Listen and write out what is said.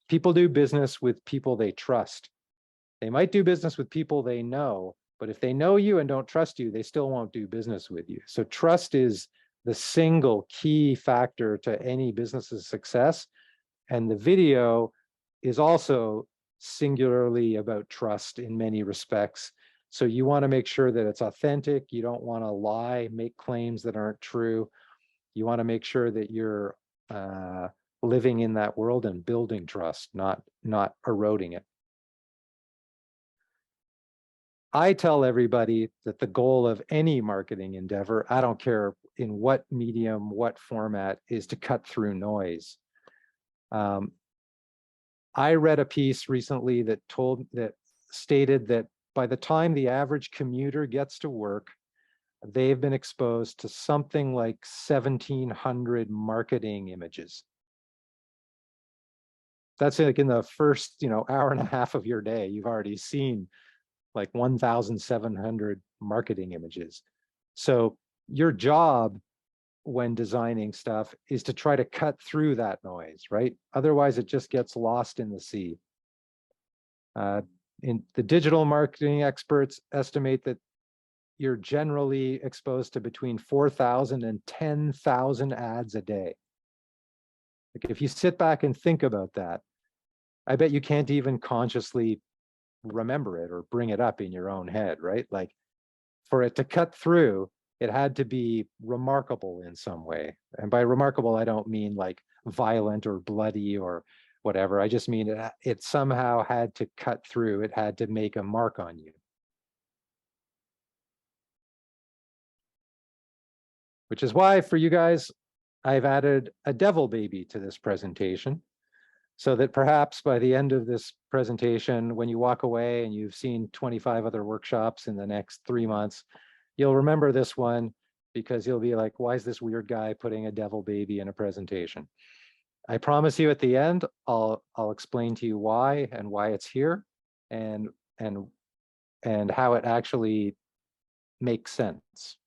People do business with people they trust. They might do business with people they know, but if they know you and don't trust you, they still won't do business with you. So trust is the single key factor to any business's success. And the video is also singularly about trust in many respects. So you want to make sure that it's authentic. You don't want to lie, make claims that aren't true. You want to make sure that you're living in that world and building trust, not eroding it. I tell everybody that the goal of any marketing endeavor, I don't care in what medium, what format, is to cut through noise. I read a piece recently that stated that by the time the average commuter gets to work, they've been exposed to something like 1,700 marketing images. That's like in the first, hour and a half of your day, you've already seen like 1,700 marketing images. So your job when designing stuff is to try to cut through that noise, right? Otherwise, it just gets lost in the sea. In the digital marketing experts estimate that you're generally exposed to between 4,000 and 10,000 ads a day. Like if you sit back and think about that, I bet you can't even consciously remember it or bring it up in your own head, right? Like for it to cut through, it had to be remarkable in some way. And by remarkable, I don't mean like violent or bloody or whatever. I just mean it somehow had to cut through. It had to make a mark on you. Which is why for you guys, I've added a devil baby to this presentation, so that perhaps by the end of this presentation, when you walk away and you've seen 25 other workshops in the next 3 months, you'll remember this one because you'll be like, why is this weird guy putting a devil baby in a presentation? I promise you at the end, I'll explain to you why and why it's here and how it actually makes sense.